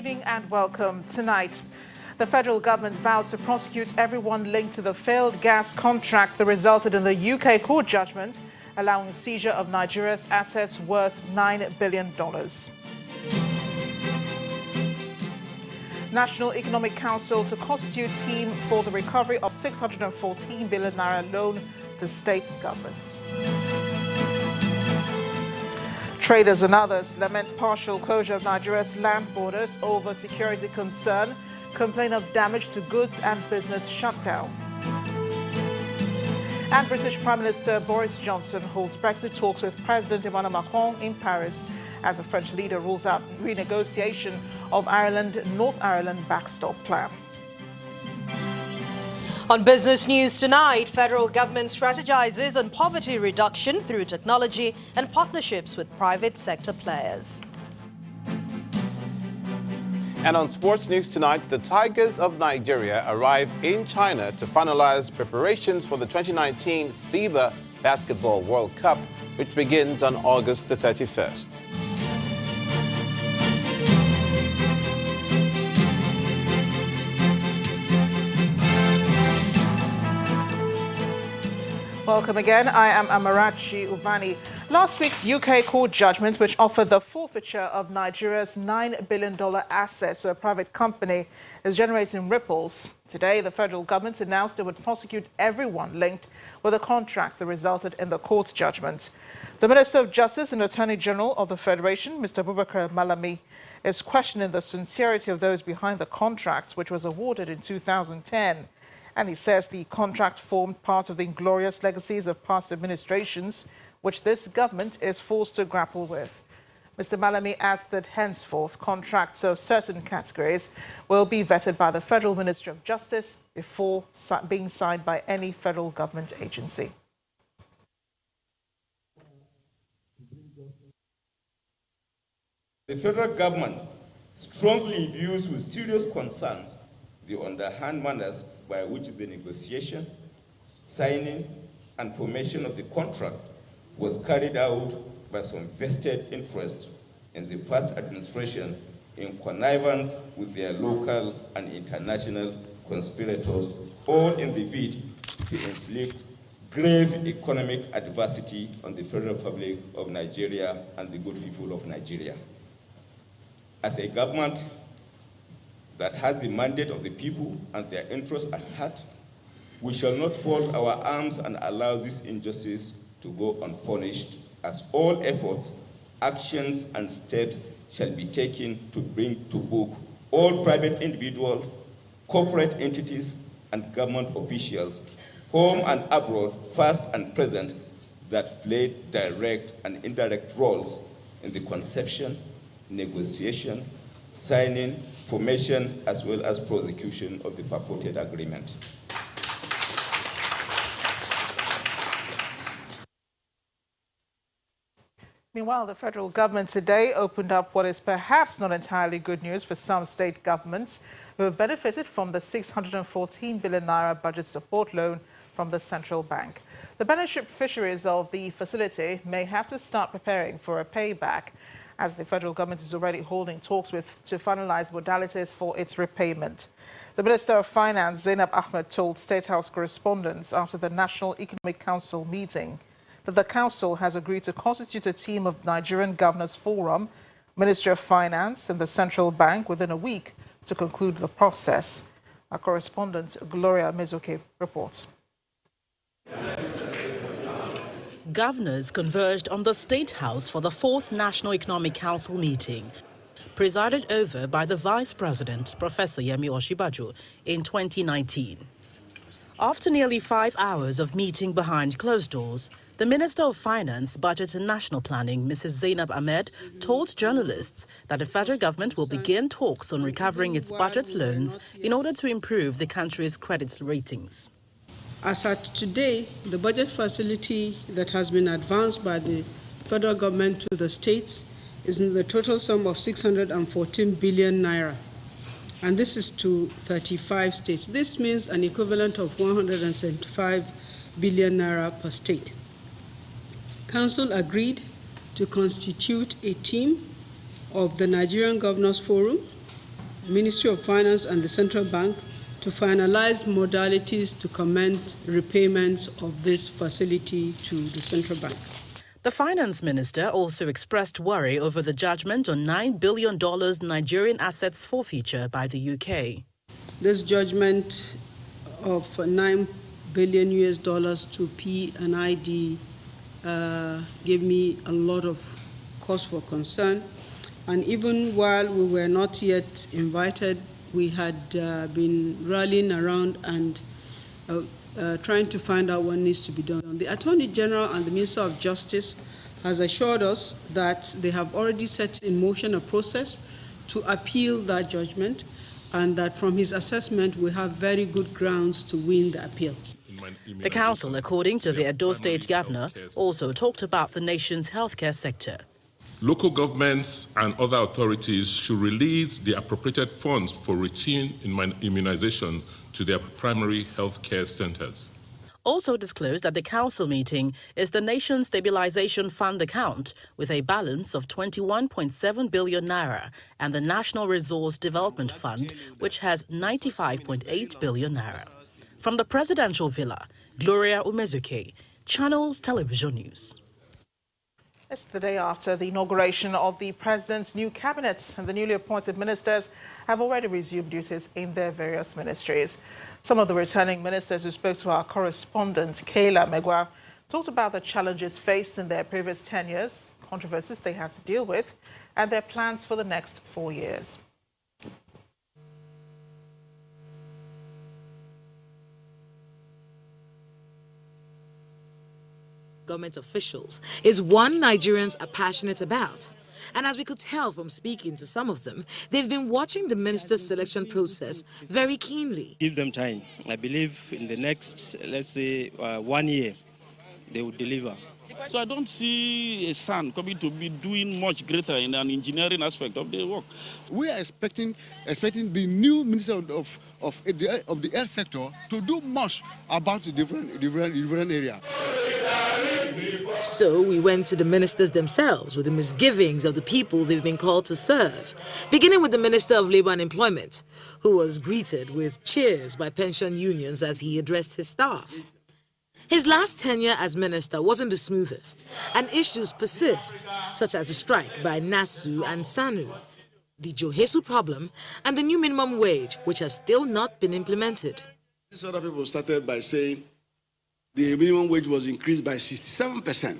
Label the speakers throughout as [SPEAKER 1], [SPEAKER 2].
[SPEAKER 1] evening and welcome. Tonight, the federal government vows to prosecute everyone linked to the failed gas contract that resulted in the UK court judgment allowing seizure of Nigeria's assets worth $9 billion. National Economic Council to constitute team for the recovery of 614 billion naira loan to state governments. Traders and others lament partial closure of Nigeria's land borders over security concern, complain of damage to goods and business shutdown. And British Prime Minister Boris Johnson holds Brexit talks with President Emmanuel Macron in Paris as the French leader rules out renegotiation of North Ireland backstop plan.
[SPEAKER 2] On business news tonight, federal government strategizes on poverty reduction through technology and partnerships with private sector players.
[SPEAKER 3] And on sports news tonight, the Tigers of Nigeria arrive in China to finalize preparations for the 2019 FIBA Basketball World Cup, which begins on August the 31st.
[SPEAKER 1] Welcome again. I am Amarachi Ubani. Last week's UK court judgment, which offered the forfeiture of Nigeria's $9 billion assets to a private company, is generating ripples. Today, the federal government announced it would prosecute everyone linked with a contract that resulted in the court judgment. The Minister of Justice and Attorney General of the Federation, Mr. Abubakar Malami, is questioning the sincerity of those behind the contract, which was awarded in 2010. And he says the contract formed part of the inglorious legacies of past administrations, which this government is forced to grapple with. Mr. Malami adds that henceforth contracts of certain categories will be vetted by the Federal Ministry of Justice before being signed by any federal government agency.
[SPEAKER 4] The federal government strongly views with serious concerns the underhand manners by which the negotiation, signing, and formation of the contract was carried out by some vested interest in the past administration in connivance with their local and international conspirators, all in the bid to inflict grave economic adversity on the Federal Republic of Nigeria and the good people of Nigeria. As a government that has the mandate of the people and their interests at heart, we shall not fold our arms and allow this injustice to go unpunished, as all efforts, actions, and steps shall be taken to bring to book all private individuals, corporate entities, and government officials, home and abroad, past and present, that played direct and indirect roles in the conception, negotiation, signing, formation, as well as prosecution of the purported agreement.
[SPEAKER 1] Meanwhile, the federal government today opened up what is perhaps not entirely good news for some state governments who have benefited from the 614 billion naira budget support loan from the central bank. The beneficiaries of the facility may have to start preparing for a payback, as the federal government is already holding talks to finalize modalities for its repayment. The Minister of Finance, Zainab Ahmed, told State House correspondents after the National Economic Council meeting that the council has agreed to constitute a team of Nigerian Governors Forum, Ministry of Finance, and the Central Bank within a week to conclude the process. Our correspondent, Gloria Mizuke, reports.
[SPEAKER 5] Governors converged on the State House for the 4th National Economic Council meeting, presided over by the Vice President, Professor Yemi Osinbajo, in 2019. After nearly 5 hours of meeting behind closed doors, the Minister of Finance, Budget and National Planning, Mrs. Zainab Ahmed, told journalists that the federal government will begin talks on recovering its budget loans in order to improve the country's credit ratings.
[SPEAKER 6] As at today, the budget facility that has been advanced by the federal government to the states is in the total sum of 614 billion naira. And this is to 35 states. This means an equivalent of 175 billion naira per state. Council agreed to constitute a team of the Nigerian Governors Forum, Ministry of Finance and the Central Bank to finalize modalities to commence repayments of this facility to the Central Bank.
[SPEAKER 5] The finance minister also expressed worry over the judgment on $9 billion Nigerian assets forfeiture by the UK.
[SPEAKER 6] This judgment of $9 billion to P&ID gave me a lot of cause for concern. And even while we were not yet invited, we had been rallying around and trying to find out what needs to be done. The Attorney General and the Minister of Justice has assured us that they have already set in motion a process to appeal that judgment, and that from his assessment, we have very good grounds to win the appeal.
[SPEAKER 5] The council, according to the Edo State Governor, also talked about the nation's healthcare sector.
[SPEAKER 7] Local governments and other authorities should release the appropriated funds for routine immunization to their primary health care centers.
[SPEAKER 5] Also disclosed at the council meeting is the National Stabilization Fund account with a balance of 21.7 billion naira and the National Resource Development Fund, which has 95.8 billion naira. From the presidential villa, Gloria Umezuke, Channels Television News.
[SPEAKER 1] It's the day after the inauguration of the president's new cabinet, and the newly appointed ministers have already resumed duties in their various ministries. Some of the returning ministers who spoke to our correspondent, Kayla Megwa, talked about the challenges faced in their previous tenures, controversies they had to deal with, and their plans for the next 4 years.
[SPEAKER 8] Government officials is one Nigerians are passionate about. And as we could tell from speaking to some of them, they've been watching the minister's selection process very keenly.
[SPEAKER 9] Give them time. I believe in the next, let's say, 1 year, they will deliver.
[SPEAKER 10] So I don't see a SSANU coming to be doing much greater in an engineering aspect of the work.
[SPEAKER 11] We are expecting the new minister of the health sector to do much about the different area.
[SPEAKER 8] So we went to the ministers themselves with the misgivings of the people they've been called to serve, beginning with the Minister of Labour and Employment, who was greeted with cheers by pension unions as he addressed his staff. His last tenure as minister wasn't the smoothest, and issues persist, such as the strike by NASU and SSANU, the Johesu problem, and the new minimum wage, which has still not been implemented.
[SPEAKER 11] These other people started by saying the minimum wage was increased by 67%.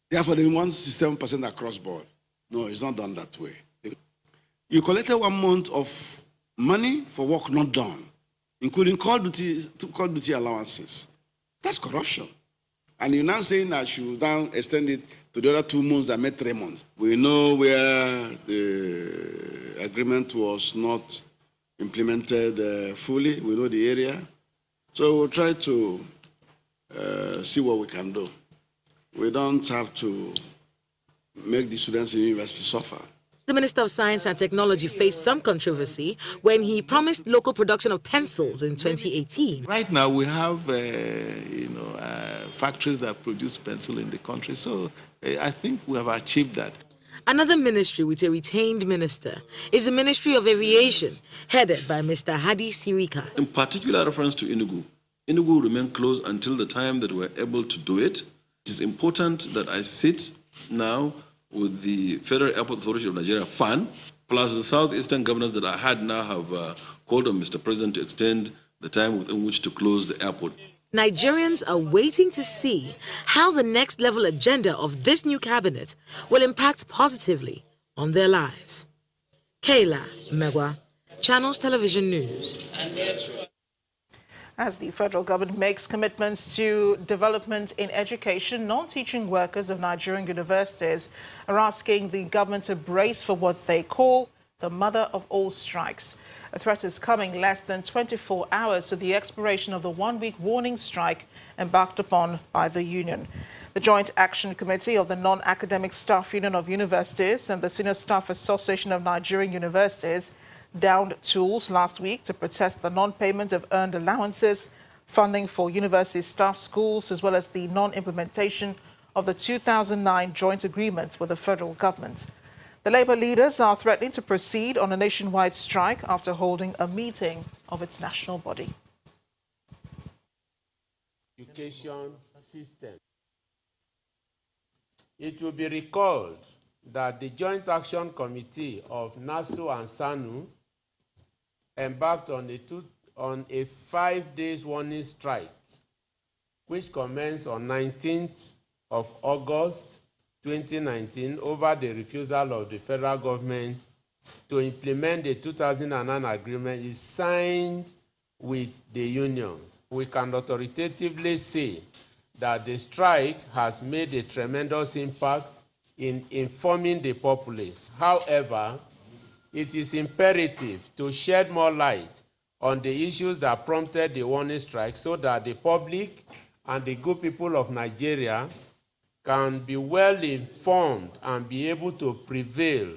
[SPEAKER 11] Therefore, they want 67% across board. No, it's not done that way. You collected 1 month of money for work not done, including call duty allowances. That's corruption. And you're now saying I should now extend it to the other 2 months that made 3 months. We know where the agreement was not implemented fully. We know the area. So we'll try to see what we can do. We don't have to make the students in university suffer.
[SPEAKER 8] The Minister of Science and Technology faced some controversy when he promised local production of pencils in 2018.
[SPEAKER 12] Right now we have factories that produce pencil in the country, so I think we have achieved that.
[SPEAKER 8] Another ministry with a retained minister is the Ministry of Aviation, headed by Mr. Hadi Sirika.
[SPEAKER 13] In particular reference to Enugu, Enugu will remain closed until the time that we're able to do it. It is important that I sit now with the Federal Airport Authority of Nigeria, FAN, plus the southeastern governors that I had now have called on Mr. President to extend the time within which to close the airport.
[SPEAKER 8] Nigerians are waiting to see how the next level agenda of this new cabinet will impact positively on their lives. Kayla Megwa, Channels Television News.
[SPEAKER 1] As the federal government makes commitments to development in education, non-teaching workers of Nigerian universities are asking the government to brace for what they call the mother of all strikes. A threat is coming less than 24 hours to the expiration of the 1-week warning strike embarked upon by the union. The Joint Action Committee of the Non-Academic Staff Union of Universities and the Senior Staff Association of Nigerian Universities downed tools last week to protest the non-payment of earned allowances, funding for university staff schools, as well as the non-implementation of the 2009 joint agreement with the federal government. The Labour leaders are threatening to proceed on a nationwide strike after holding a meeting of its national body.
[SPEAKER 14] Education system. It will be recalled that the Joint Action Committee of NASU and SSANU embarked on a 5 days warning strike, which commenced on 19th of August 2019 over the refusal of the federal government to implement the 2009 agreement is signed with the unions. We can authoritatively say that the strike has made a tremendous impact in informing the populace. However, it is imperative to shed more light on the issues that prompted the warning strike so that the public and the good people of Nigeria can be well informed and be able to prevail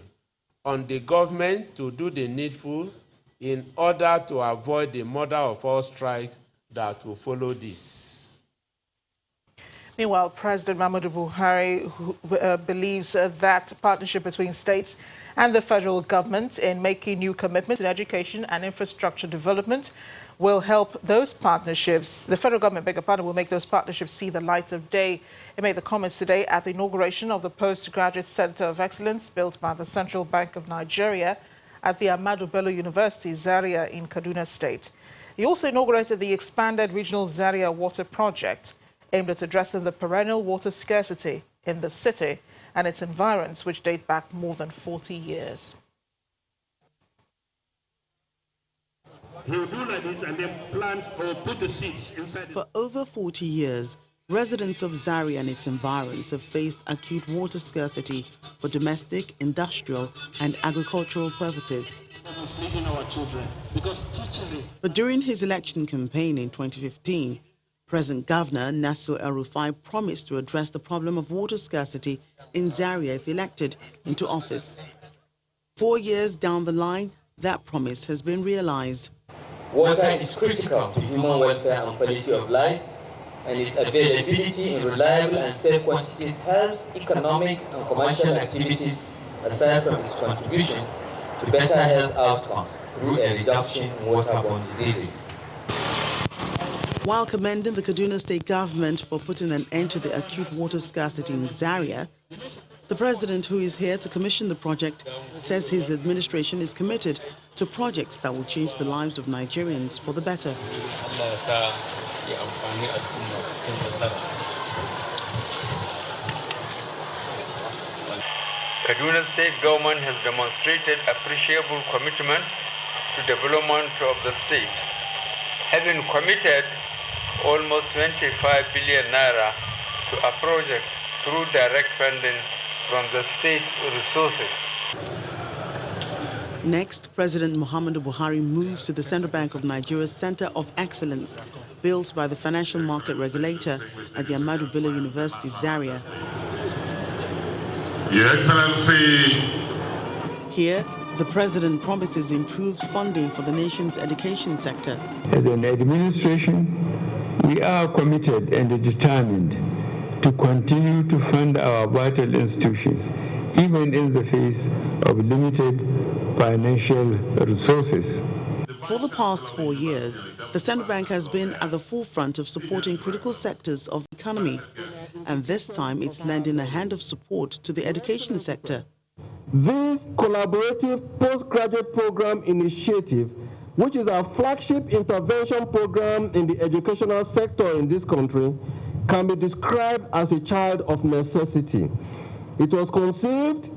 [SPEAKER 14] on the government to do the needful in order to avoid the mother of all strikes that will follow this.
[SPEAKER 1] Meanwhile, President Muhammadu Buhari believes that partnership between states and the federal government in making new commitments in education and infrastructure development will help those partnerships. The federal government, will make those partnerships see the light of day. He made the comments today at the inauguration of the Postgraduate Center of Excellence built by the Central Bank of Nigeria at the Ahmadu Bello University, Zaria in Kaduna State. He also inaugurated the expanded regional Zaria water project aimed at addressing the perennial water scarcity in the city and its environs, which date back more than 40 years.
[SPEAKER 15] He will do like this and then plant or put the seeds inside.
[SPEAKER 16] For over 40 years, residents of Zaria and its environs have faced acute water scarcity for domestic, industrial, and agricultural purposes.
[SPEAKER 15] Our children because
[SPEAKER 16] But during his election campaign in 2015, present Governor NASU El-Rufai promised to address the problem of water scarcity in Zaria if elected into office. 4 years down the line, that promise has been realized.
[SPEAKER 17] Water is critical to human welfare and quality of life, and its availability in reliable and safe quantities helps economic and commercial activities aside from its contribution to better health outcomes through a reduction in waterborne diseases.
[SPEAKER 16] While commending the Kaduna State government for putting an end to the acute water scarcity in Zaria, the president, who is here to commission the project, says his administration is committed to projects that will change the lives of Nigerians for the better.
[SPEAKER 18] Kaduna State government has demonstrated appreciable commitment to development of the state, having committed almost 25 billion naira to a project through direct funding from the state resources.
[SPEAKER 16] Next, President Muhammadu Buhari moves to the Central Bank of Nigeria's Center of Excellence, built by the financial market regulator at the Ahmadu Bello University, Zaria.
[SPEAKER 19] Your Excellency.
[SPEAKER 16] Here, the president promises improved funding for the nation's education sector.
[SPEAKER 20] As an administration, we are committed and determined to continue to fund our vital institutions, even in the face of limited financial resources.
[SPEAKER 16] For the past 4 years, the Central Bank has been at the forefront of supporting critical sectors of the economy, and this time it's lending a hand of support to the education sector.
[SPEAKER 21] This collaborative postgraduate program initiative, which is our flagship intervention program in the educational sector in this country, can be described as a child of necessity. It was conceived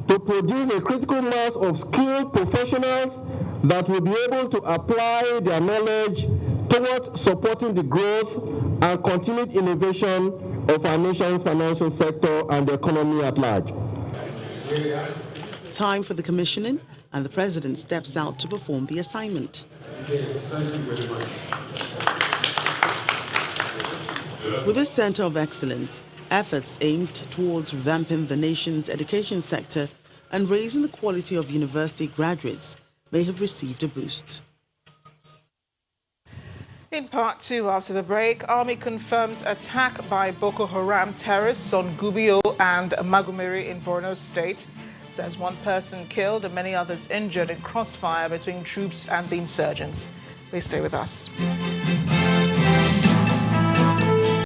[SPEAKER 21] to produce a critical mass of skilled professionals that will be able to apply their knowledge towards supporting the growth and continued innovation of our nation's financial sector and the economy at large.
[SPEAKER 16] Time for the commissioning, and the president steps out to perform the assignment. With this Center of Excellence, efforts aimed towards revamping the nation's education sector and raising the quality of university graduates may have received a boost.
[SPEAKER 1] In part two, after the break, Army confirms attack by Boko Haram terrorists on Gubbio and Magumeri in Borno State. says one person killed and many others injured in crossfire between troops and the insurgents. Please stay with us.